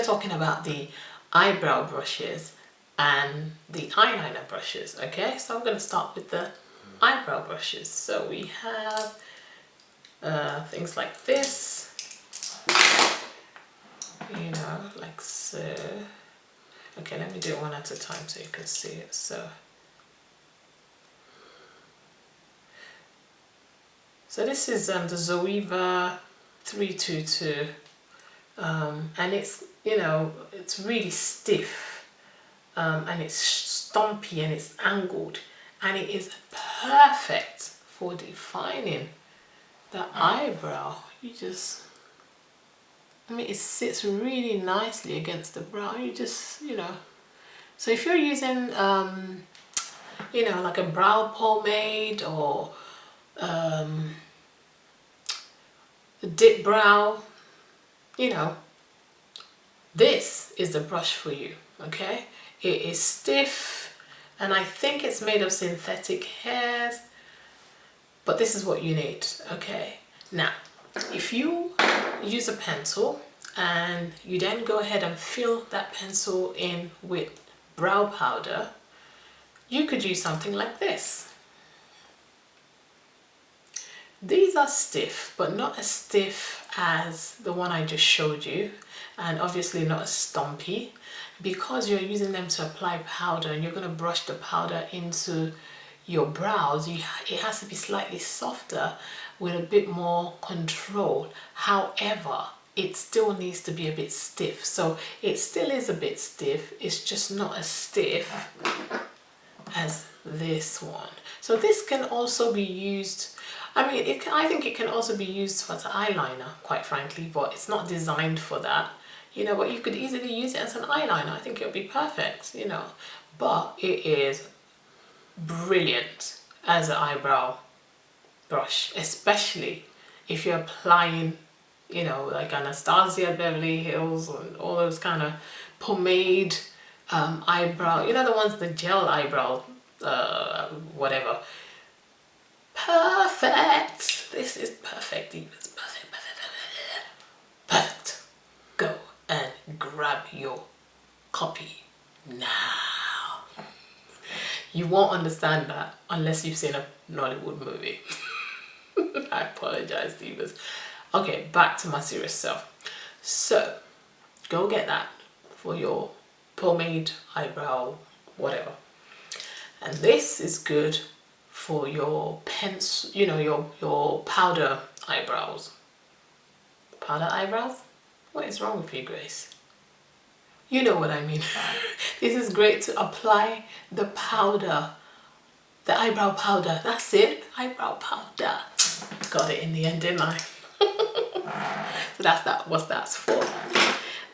talking about the eyebrow brushes and the eyeliner brushes. Okay, so I'm going to start with the eyebrow brushes. So we have things like this, you know, like so. Okay, let me do it one at a time so you can see it. So this is the Zoeva 322, and it's, you know, it's really stiff, and it's stumpy and it's angled, and it is perfect for defining the eyebrow. You just, I mean, it sits really nicely against the brow. You just, you know, so if you're using, you know, like a brow pomade or the dip brow, you know, this is the brush for you. Okay, it is stiff, and I think it's made of synthetic hairs, but this is what you need. Okay, now if you use a pencil and you then go ahead and fill that pencil in with brow powder, you could use something like this. These are stiff, but not as stiff as the one I just showed you, and obviously not as stumpy, because you're using them to apply powder and you're going to brush the powder into your brows. It has to be slightly softer with a bit more control. However, it still needs to be a bit stiff. So it still is a bit stiff, it's just not as stiff as this one. So this can also be used, I mean, I think it can also be used as an eyeliner, quite frankly, but it's not designed for that, you know, but you could easily use it as an eyeliner. I think it would be perfect, you know, but it is brilliant as an eyebrow brush, especially if you're applying, you know, like Anastasia Beverly Hills and all those kind of pomade eyebrow, you know, the ones, the gel eyebrow, whatever. Perfect. This is perfect. It's perfect. Perfect. Go and grab your copy now. You won't understand that unless you've seen a Nollywood movie. I apologize, divas. Okay, back to my serious self. So go get that for your pomade, eyebrow, whatever. And this is good for your pencil, you know, your powder eyebrows. Powder eyebrows? What is wrong with you, Grace? You know what I mean. This is great to apply the powder, the eyebrow powder. That's it, eyebrow powder. Got it in the end, didn't I? So that's what that's for.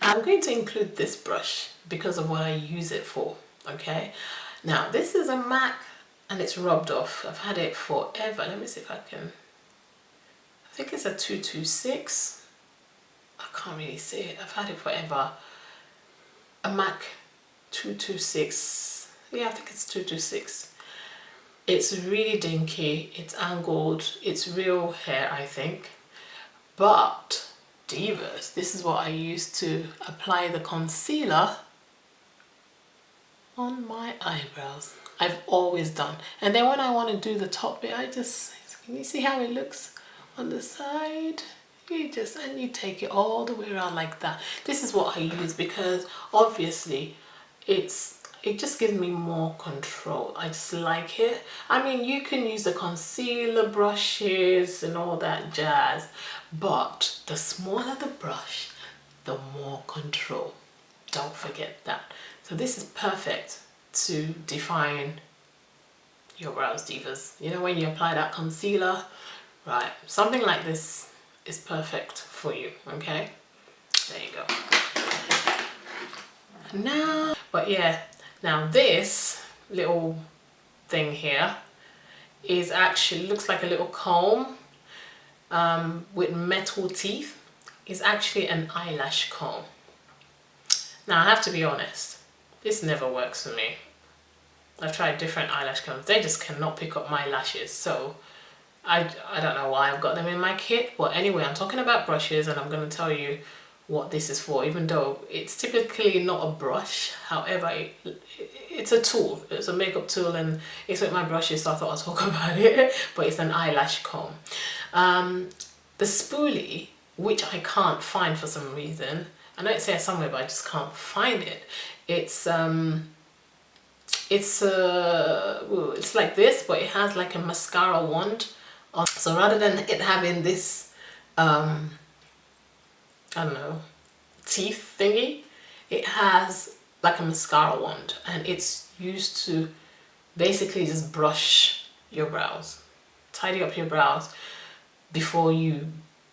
I'm going to include this brush because of what I use it for. Okay, now this is a MAC and it's rubbed off. I've had it forever. Let me see if I can, I think it's a 226. I can't really see it. I've had it forever. A MAC 226. Yeah, I think it's 226. It's really dinky, it's angled, it's real hair, I think. But divas, this is what I use to apply the concealer on my eyebrows. I've always done. And then when I want to do the top bit, I just, can you see how it looks on the side? You just, and you take it all the way around like that. This is what I use because obviously it just gives me more control. I just like it. I mean, you can use the concealer brushes and all that jazz, but the smaller the brush, the more control. Don't forget that. So this is perfect to define your brows, divas. You know, when you apply that concealer, right? Something like this is perfect for you, okay? There you go. Now, but yeah, now this little thing here is actually, looks like a little comb with metal teeth. It's actually an eyelash comb. Now I have to be honest, this never works for me. I've tried different eyelash combs, they just cannot pick up my lashes, so I don't know why I've got them in my kit. But anyway, I'm talking about brushes and I'm going to tell you what this is for, even though it's typically not a brush. However, it's a tool. It's a makeup tool, and it's with my brushes, so I thought I'll talk about it. But it's an eyelash comb. The spoolie, which I can't find for some reason. I know it's here somewhere, but I just can't find it. It's like this, but it has like a mascara wand. So rather than it having this, I don't know, teeth thingy, it has like a mascara wand, and it's used to basically just brush your brows, tidy up your brows before you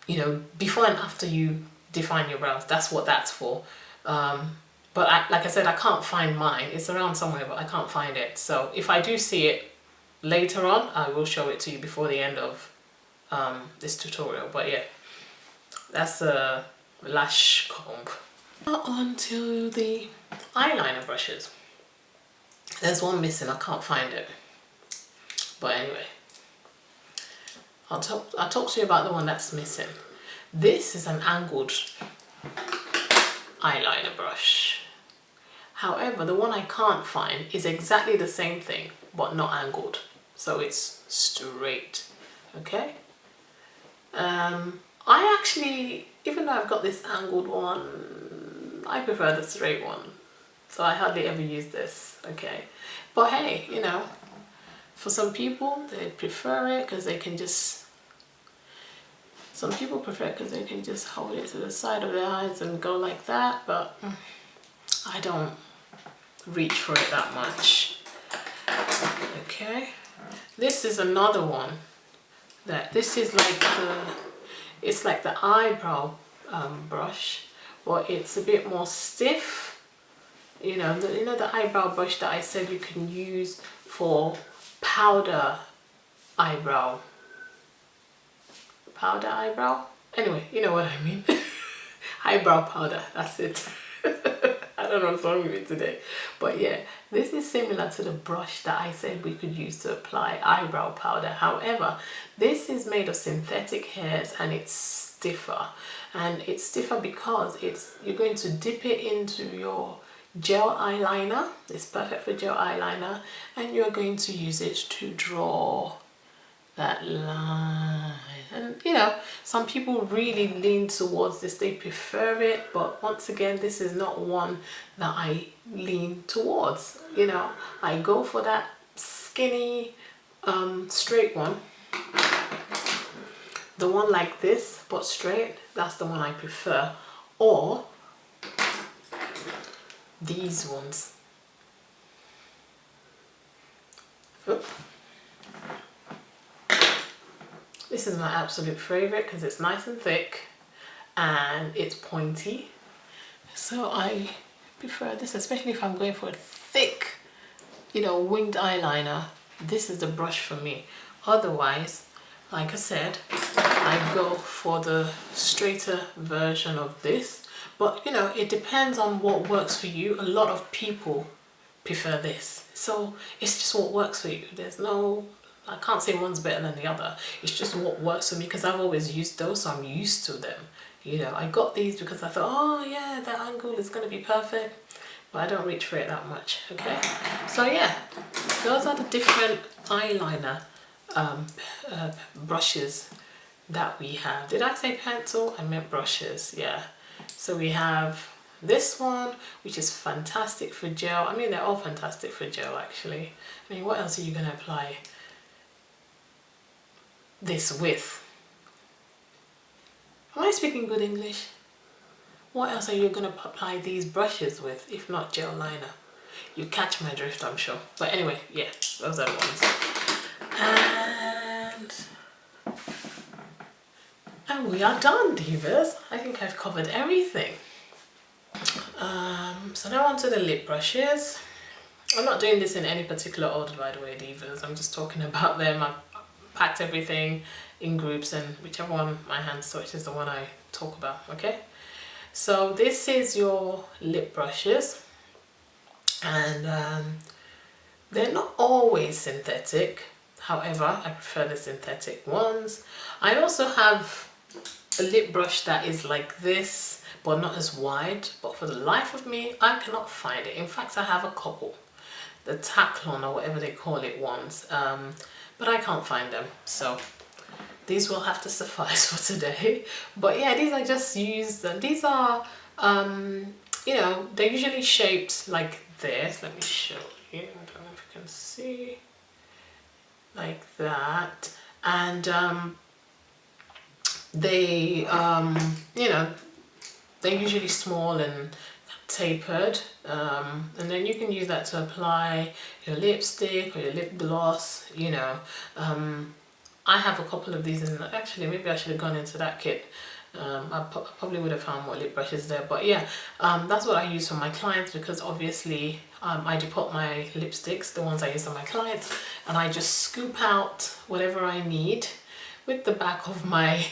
know, before and after you define your brows. That's what that's for. But like I said, I can't find mine. It's around somewhere, but I can't find it. So if I do see it later on, I will show it to you before the end of this tutorial. But yeah, that's a lash comb. Now on to the eyeliner brushes. There's one missing, I can't find it. But anyway, I'll talk to you about the one that's missing. This is an angled eyeliner brush. However, the one I can't find is exactly the same thing, but not angled. So it's straight, okay? I actually, even though I've got this angled one, I prefer the straight one. So I hardly ever use this, okay? But hey, you know, for some people, they prefer it because they can just, some people prefer it because they can just hold it to the side of their eyes and go like that, but I don't reach for it that much. Okay, this is another one that, this is like the, it's like the eyebrow brush, but it's a bit more stiff. You know the eyebrow brush that I said you can use for powder eyebrow. Powder eyebrow? Anyway, you know what I mean. Eyebrow powder, that's it. I don't know what's wrong with me today. But yeah, this is similar to the brush that I said we could use to apply eyebrow powder. However, this is made of synthetic hairs and it's stiffer. And it's stiffer because you're going to dip it into your gel eyeliner. It's perfect for gel eyeliner, and you're going to use it to draw that line. And you know, some people really lean towards this, they prefer it, but once again, this is not one that I lean towards. You know, I go for that skinny straight one, the one like this but straight. That's the one I prefer, or these ones. Oop. This is my absolute favorite because it's nice and thick and it's pointy. So I prefer this, especially if I'm going for a thick, you know, winged eyeliner. This is the brush for me. Otherwise, like I said, I go for the straighter version of this. But you know, it depends on what works for you. A lot of people prefer this. So it's just what works for you. There's no, I can't say one's better than the other. It's just what works for me because I've always used those, so I'm used to them. You know, I got these because I thought, oh yeah, that angle is going to be perfect. But I don't reach for it that much, okay? So yeah, those are the different eyeliner brushes that we have. Did I say pencil? I meant brushes, yeah. So we have this one, which is fantastic for gel. I mean, they're all fantastic for gel, actually. I mean, what else are you going to apply this with? Am I speaking good English? What else are you going to apply these brushes with, if not gel liner? You catch my drift, I'm sure. But anyway, yeah, those are the ones. And we are done, divas. I think I've covered everything. So now on to the lip brushes. I'm not doing this in any particular order, by the way, divas. I'm just talking about them. I've packed everything in groups, and whichever one my hands touch is the one I talk about, okay? So this is your lip brushes, and they're not always synthetic. However, I prefer the synthetic ones. I also have a lip brush that is like this, but not as wide. But for the life of me, I cannot find it. In fact, I have a couple, the Taklon or whatever they call it ones, but I can't find them, so these will have to suffice for today. But yeah, these I just used. These are you know, they're usually shaped like this. Let me show you. I don't know if you can see, like that. And they you know, they're usually small and tapered, and then you can use that to apply your lipstick or your lip gloss, you know. I have a couple of these, and actually maybe I should have gone into that kit. I probably would have found more lip brushes there, but yeah, that's what I use for my clients, because obviously I depot my lipsticks, the ones I use on my clients, and I just scoop out whatever I need with the back of my,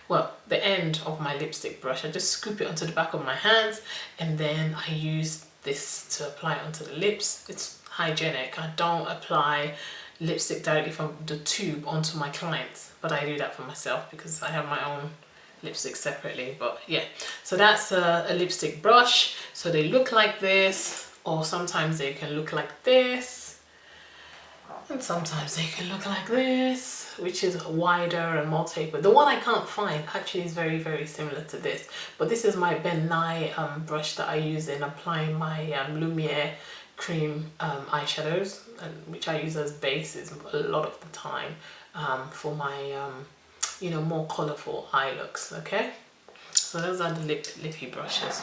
well, the end of my lipstick brush. I just scoop it onto the back of my hands, and then I use this to apply it onto the lips. It's hygienic. I don't apply lipstick directly from the tube onto my clients, but I do that for myself because I have my own lipstick separately. But yeah, so that's a lipstick brush. So they look like this, or sometimes they can look like this, and sometimes they can look like this, which is wider and more tapered. The one I can't find actually is very, very similar to this, but this is my Ben Nye brush that I use in applying my Lumiere cream eyeshadows, which I use as bases a lot of the time for my you know, more colorful eye looks. Okay, so those are the lippy brushes.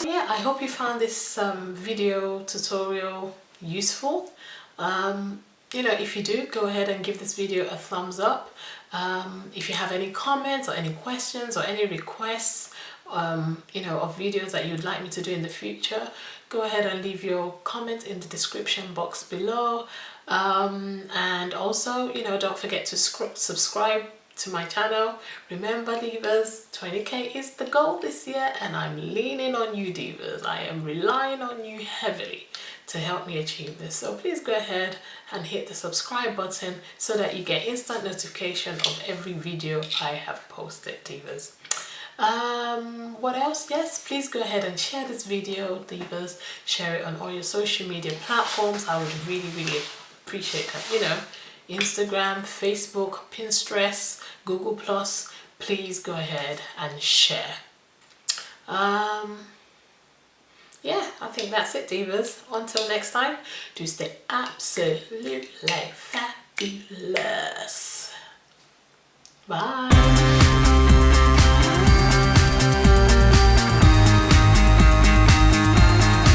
Yeah, I hope you found this video tutorial useful. You know, if you do, go ahead and give this video a thumbs up. If you have any comments or any questions or any requests, you know, of videos that you'd like me to do in the future, go ahead and leave your comment in the description box below. And also, you know, don't forget to subscribe to my channel. Remember, divas, 20k is the goal this year, and I'm leaning on you, divas. I am relying on you heavily to help me achieve this. So please go ahead and hit the subscribe button so that you get instant notification of every video I have posted, divas. What else? Yes, please go ahead and share this video, divas. Share it on all your social media platforms. I would really, really appreciate that. You know, Instagram, Facebook, Pinterest, Google+. Please go ahead and share. Yeah, I think that's it, divas. Until next time, do stay absolutely fabulous. Bye.